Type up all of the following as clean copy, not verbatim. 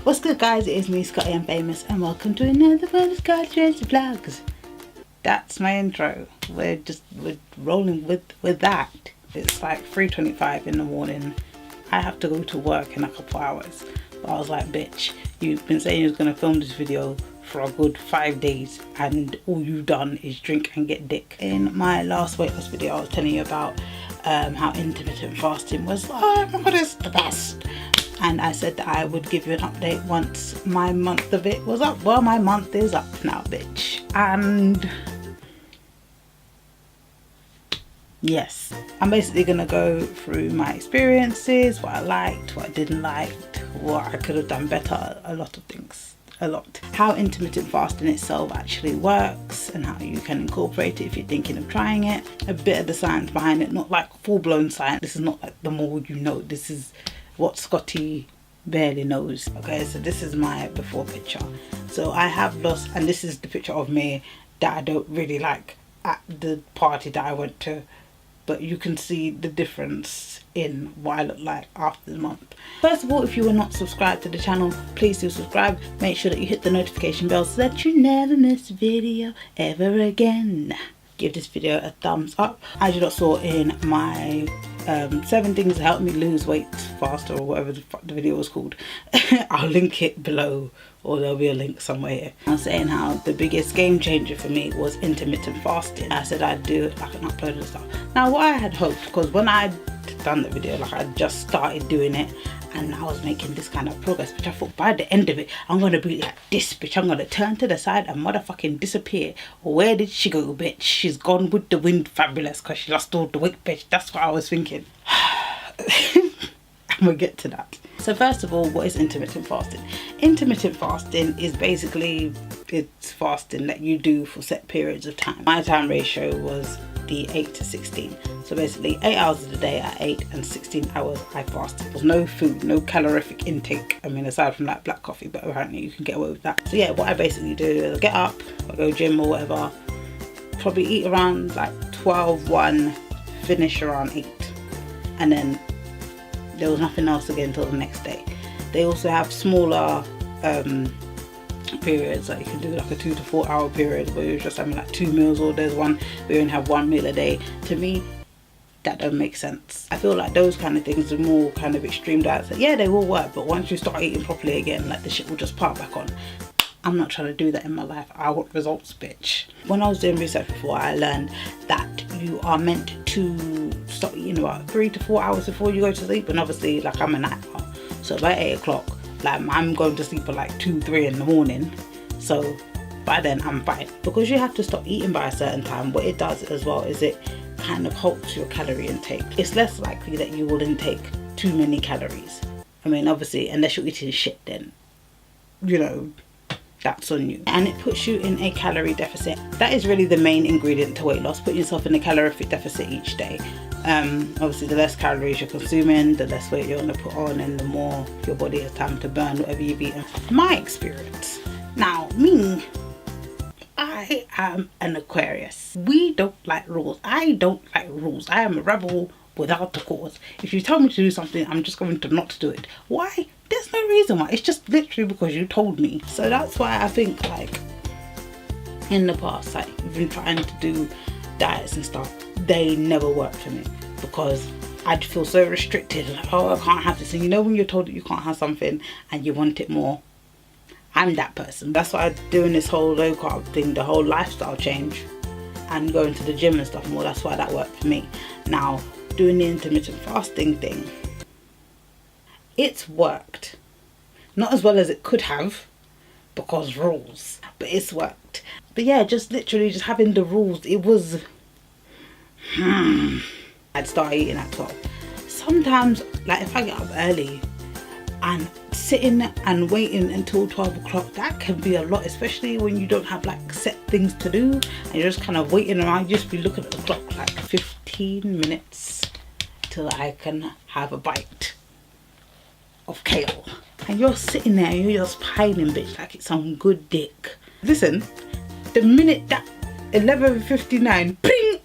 What's good, guys? It is me, Scotty Unfamous, and welcome to another one of Scotty's vlogs. That's my intro. We're rolling with that. It's like 3:25 in the morning. I have to go to work in a couple hours, but I was like, bitch, you've been saying you was gonna film this video for a good 5 days and all you've done is drink and get dick. In my last weight loss video, I was telling you about how intermittent fasting was, oh my god, it's the best. And I said that I would give you an update once my month of it was up. Well, my month is up now, bitch. And yes, I'm basically gonna go through my experiences, what I liked, what I didn't like, what I could have done better, a lot of things, a lot. How intermittent fasting itself actually works and how you can incorporate it if you're thinking of trying it. A bit of the science behind it, not like full-blown science. This is not like the more you know, this is what Scotty barely knows. Okay, so this is my before picture. So I have lost, and this is the picture of me that I don't really like at the party that I went to, but you can see the difference in what I look like after the month. First of all, if you are not subscribed to the channel, please do subscribe. Make sure that you hit the notification bell so that you never miss a video ever again. Give this video a thumbs up. As you lot saw in my 7 things to help me lose weight faster, or whatever the fuck the video was called. I'll link it below, or there'll be a link somewhere here. I was saying how the biggest game changer for me was intermittent fasting. I said I'd do it like an upload and stuff. Now what I had hoped, because when I'd done the video, like I just started doing it and I was making this kind of progress, which I thought by the end of it I'm gonna be like this bitch, I'm gonna turn to the side and motherfucking disappear. Where did she go, bitch? She's gone with the wind, fabulous, because she lost all the weight, bitch. That's what I was thinking. And we'll get to that. So first of all, what is intermittent fasting? Intermittent fasting is basically, it's fasting that you do for set periods of time. My time ratio was the 8 to 16. So basically 8 hours of the day at 8 and 16 hours I fasted. There was no food, no calorific intake. I mean, aside from like black coffee, but apparently you can get away with that. So yeah, what I basically do is I get up, I go gym or whatever, probably eat around like 12, 1, finish around 8. And then there was nothing else again until the next day. They also have smaller periods, like you can do like a 2 to 4 hour period where you're just having like 2 meals, or there's one where you only have 1 meal a day. To me, that don't make sense. I feel like those kind of things are more kind of extreme diets. Like, yeah, they will work, but once you start eating properly again, like the shit will just pile back on. I'm not trying to do that in my life. I want results, bitch. When I was doing research before, I learned that you are meant to stop eating about 3 to 4 hours before you go to sleep. And obviously, like, I'm a night owl, so by 8 o'clock, like, I'm going to sleep at like 2, 3 in the morning. So by then I'm fine, because you have to stop eating by a certain time. What it does as well is it kind of halts your calorie intake. It's less likely that you will intake too many calories. I mean, obviously, unless you're eating shit, then, you know, that's on you. And it puts you in a calorie deficit. That is really the main ingredient to weight loss, putting yourself in a calorific deficit each day. Obviously, the less calories you're consuming, the less weight you're going to put on, and the more your body has time to burn whatever you've eaten. My experience. Now, me, I am an Aquarius. We don't like rules. I don't like rules. I am a rebel without a cause. If you tell me to do something, I'm just going to not do it. Why? There's no reason why. It's just literally because you told me. So that's why I think, like, in the past, like, I've been trying to do diets and stuff, they never worked for me, because I'd feel so restricted, like, oh, I can't have this. And you know when you're told that you can't have something and you want it more? I'm that person. That's why I'm doing this whole low carb thing, the whole lifestyle change, and going to the gym and stuff more. That's why that worked for me. Now, doing the intermittent fasting thing, it's worked. Not as well as it could have, because rules, but it's worked. But yeah, just literally just having the rules, it was, I'd start eating at 12. Sometimes, like, if I get up early and sitting and waiting until 12 o'clock, that can be a lot, especially when you don't have like set things to do and you're just kind of waiting around. You just be looking at the clock like 15 minutes till I can have a bite of kale, and you're sitting there and you're just piling, bitch, like it's some good dick. Listen, the minute that 11:59, ping,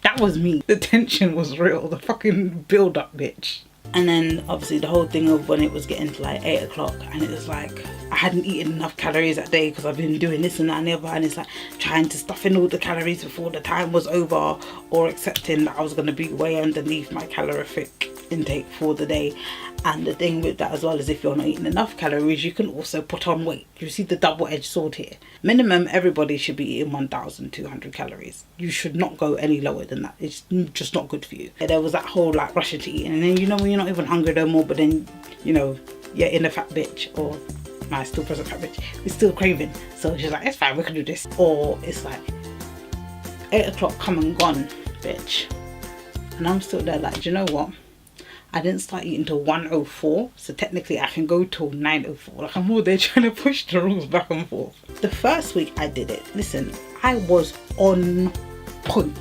that was me. The tension was real, the fucking build up, bitch. And then obviously the whole thing of when it was getting to like 8 o'clock and it was like I hadn't eaten enough calories that day because I've been doing this and that and the other, and it's like trying to stuff in all the calories before the time was over, or accepting that I was going to be way underneath my calorific intake for the day. And the thing with that as well is if you're not eating enough calories, you can also put on weight. You see the double-edged sword here. Minimum, everybody should be eating 1,200 calories. You should not go any lower than that. It's just not good for you. There was that whole like rushing to eat, and then you know when you're not even hungry no more, but then you know you're in a fat bitch, or my still present fat bitch, we're still craving. So she's like, it's fine, we can do this. Or it's like 8 o'clock come and gone, bitch, and I'm still there like, do you know what? I didn't start eating till 1:04, so technically I can go till 9:04. Like, I'm all there trying to push the rules back and forth. The first week I did it, listen, I was on point.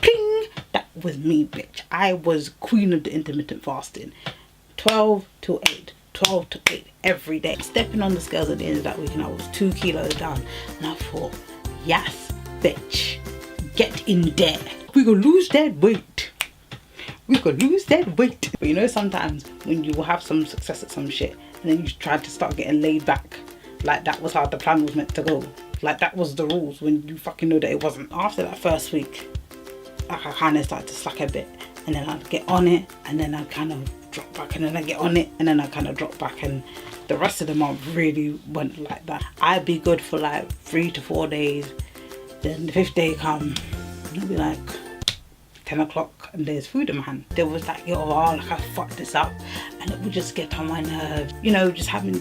Ping! That was me, bitch. I was queen of the intermittent fasting. 12 till 8. 12 to 8 every day. Stepping on the scales at the end of that week and I was 2 kilos down. And I thought, yes, bitch, get in there. We gonna lose that weight. We could lose that weight. But you know, sometimes when you will have some success at some shit and then you try to start getting laid back, like that was how the plan was meant to go. Like that was the rules when you fucking know that it wasn't. After that first week, like I kind of started to slack a bit, and then I'd get on it and then I'd kind of drop back, and then I get on it and then I kind of drop back, and the rest of the month really went like that. I'd be good for like 3 to 4 days, then the 5th day come and I'd be like 10 o'clock and there's food in my hand. There was like, yo, like I fucked this up, and it would just get on my nerves. You know, just having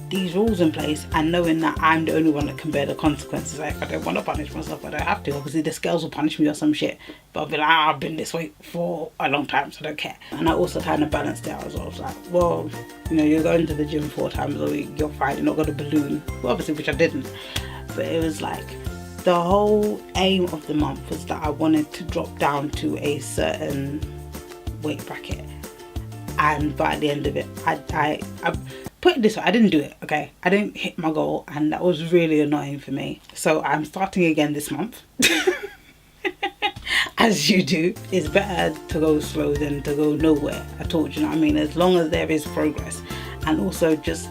these rules in place and knowing that I'm the only one that can bear the consequences. Like, if I don't want to punish myself, I don't have to. Obviously the scales will punish me or some shit, but I'll be like, I've been this way for a long time, so I don't care. And I also kind of balanced it out as well. I was like, well, you know, you're going to the gym 4 times a week, you're fine, you're not going to balloon. Well, obviously, which I didn't, but it was like, the whole aim of the month was that I wanted to drop down to a certain weight bracket, and by the end of it, I put it this way, I didn't do it, okay? I didn't hit my goal, and that was really annoying for me. So I'm starting again this month. As you do. It's better to go slow than to go nowhere at all, do you know what I mean? As long as there is progress. And also just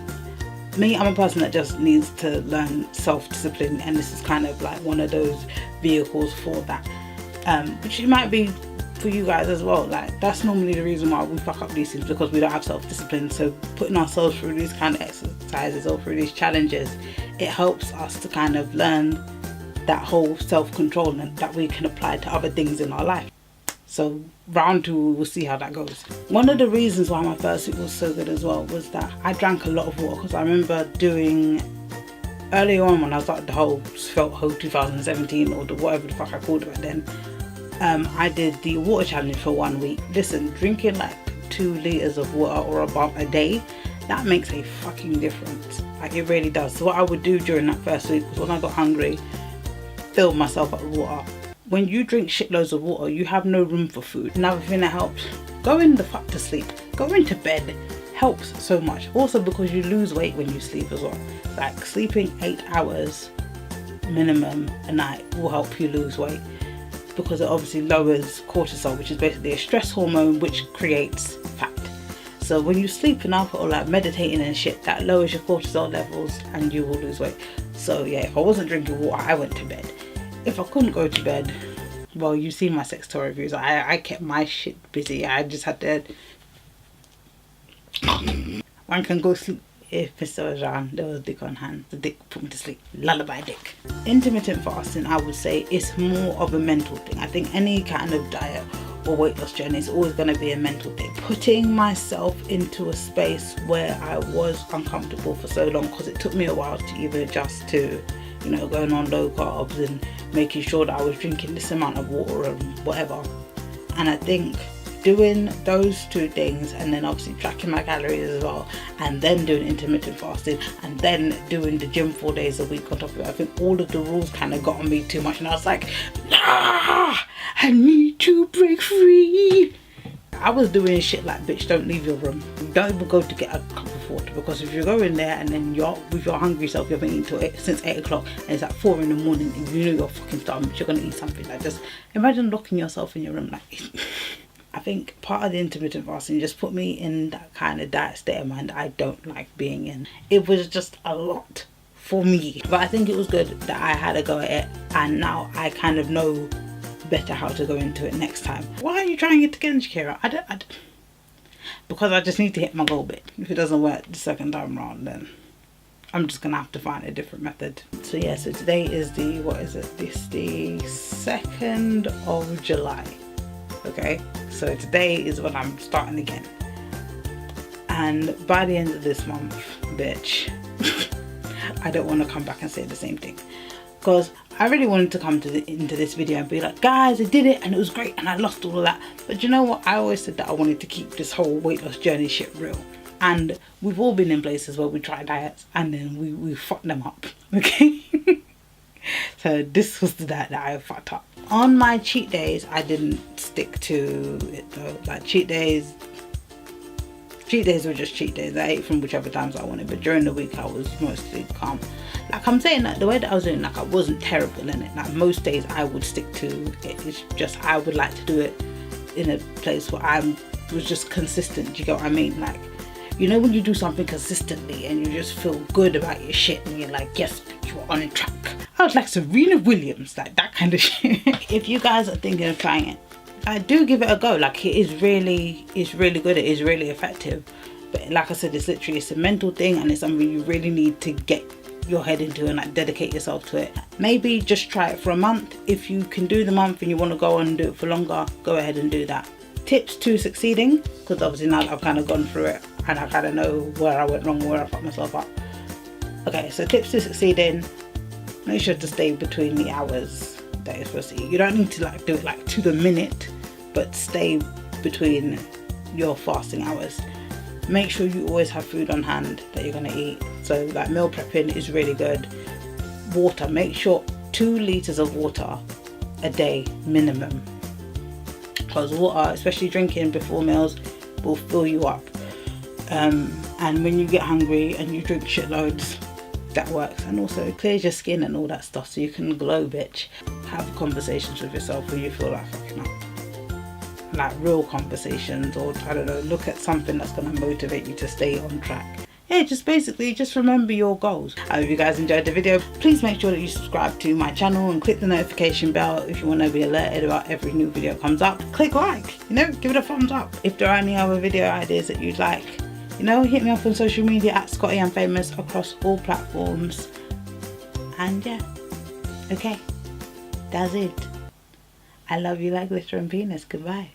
me, I'm a person that just needs to learn self-discipline, and this is kind of like one of those vehicles for that, which it might be for you guys as well. Like, that's normally the reason why we fuck up these things, because we don't have self-discipline. So putting ourselves through these kind of exercises or through these challenges, it helps us to kind of learn that whole self-control and that we can apply to other things in our life. So round 2, we'll see how that goes. One of the reasons why my first week was so good as well was that I drank a lot of water, because I remember doing earlier on when I started the whole Svelte Ho 2017 or whatever the fuck I called it back then. I did the water challenge for 1 week. Listen, drinking like 2 liters of water or above a day, that makes a fucking difference. Like, it really does. So what I would do during that first week was, when I got hungry, fill myself up with water. When you drink shitloads of water, you have no room for food. Another thing that helps, going the fuck to sleep. Going to bed helps so much. Also because you lose weight when you sleep as well. Like, sleeping 8 hours minimum a night will help you lose weight, because it obviously lowers cortisol, which is basically a stress hormone which creates fat. So when you sleep enough or like meditating and shit, that lowers your cortisol levels and you will lose weight. So yeah, if I wasn't drinking water, I went to bed. If I couldn't go to bed, well, you see my sex toy reviews, I kept my shit busy. I just had to one can go sleep. If Mr. was around, there was a dick on hand. The dick put me to sleep. Lullaby dick. Intermittent fasting, I would say, is more of a mental thing. I think any kind of diet or weight loss journey is always going to be a mental thing. Putting myself into a space where I was uncomfortable for so long, because it took me a while to even adjust to, you know, going on low carbs and making sure that I was drinking this amount of water and whatever. And I think doing those 2 things, and then obviously tracking my calories as well, and then doing intermittent fasting, and then doing the gym 4 days a week on top of it, I think all of the rules kind of got on me too much, and I was like, nah, I need to break free. I was doing shit like, bitch, don't leave your room. Don't even go to get a cup of water, because if you go in there and then you're with your hungry self, you've been eating till since 8 o'clock and it's like 4 in the morning and you know you're fucking starving, but you're gonna eat something. Like, just imagine locking yourself in your room like I think part of the intermittent fasting just put me in that kind of diet state of mind I don't like being in. It was just a lot for me, but I think it was good that I had a go at it, and now I kind of know better how to go into it next time. Why are you trying it again, Shakira? I don't because I just need to hit my goal bit. If it doesn't work the second time around, then I'm just gonna have to find a different method. So yeah, so today is the, what is it? This the 2nd of July. Okay, so today is when I'm starting again. And by the end of this month, bitch, I don't want to come back and say the same thing. Because I really wanted to come to into this video and be like, guys, I did it and it was great and I lost all of that. But you know what? I always said that I wanted to keep this whole weight loss journey shit real. And we've all been in places where we try diets and then we fuck them up, okay? So this was the diet that I fucked up. On my cheat days, I didn't stick to it though. Like cheat days were just cheat days. I ate from whichever times I wanted, but during the week I was mostly calm. Like I'm saying that the way that I was doing, like I wasn't terrible in it. Like most days I would stick to it. It's just I would like to do it in a place where I was just consistent. Do you get what I mean? Like, you know when you do something consistently and you just feel good about your shit and you're like, yes, you're on track. I was like Serena Williams, like that kind of shit. If you guys are thinking of trying it, I do give it a go. Like it's really good. It is really effective. But like I said, it's a mental thing and it's something you really need to get your head into and like dedicate yourself to it. Maybe just try it for a month. If you can do the month and you want to go on and do it for longer, go ahead and do that. Tips to succeeding, because obviously now that I've kind of gone through it and I kind of know where I went wrong, where I fucked myself up. Okay, so tips to succeeding: make sure to stay between the hours that you're supposed to eat. You don't need to like do it like to the minute, but stay between your fasting hours. Make sure you always have food on hand that you're going to eat. So like meal prepping is really good. Water, make sure 2 liters of water a day minimum, because water, especially drinking before meals, will fill you up. And when you get hungry and you drink shitloads, that works. And also it clears your skin and all that stuff, so you can glow, bitch. Have conversations with yourself when you feel like fucking up. Like real conversations, or I don't know, look at something that's going to motivate you to stay on track. Yeah, just basically just remember your goals. I hope you guys enjoyed the video. Please make sure that you subscribe to my channel and click the notification bell if you want to be alerted about every new video that comes up. Click like, you know, give it a thumbs up. If there are any other video ideas that you'd like, you know, hit me up on social media at Scotty Unfamous across all platforms. And yeah, okay, that's it. I love you like glitter and penis. Goodbye.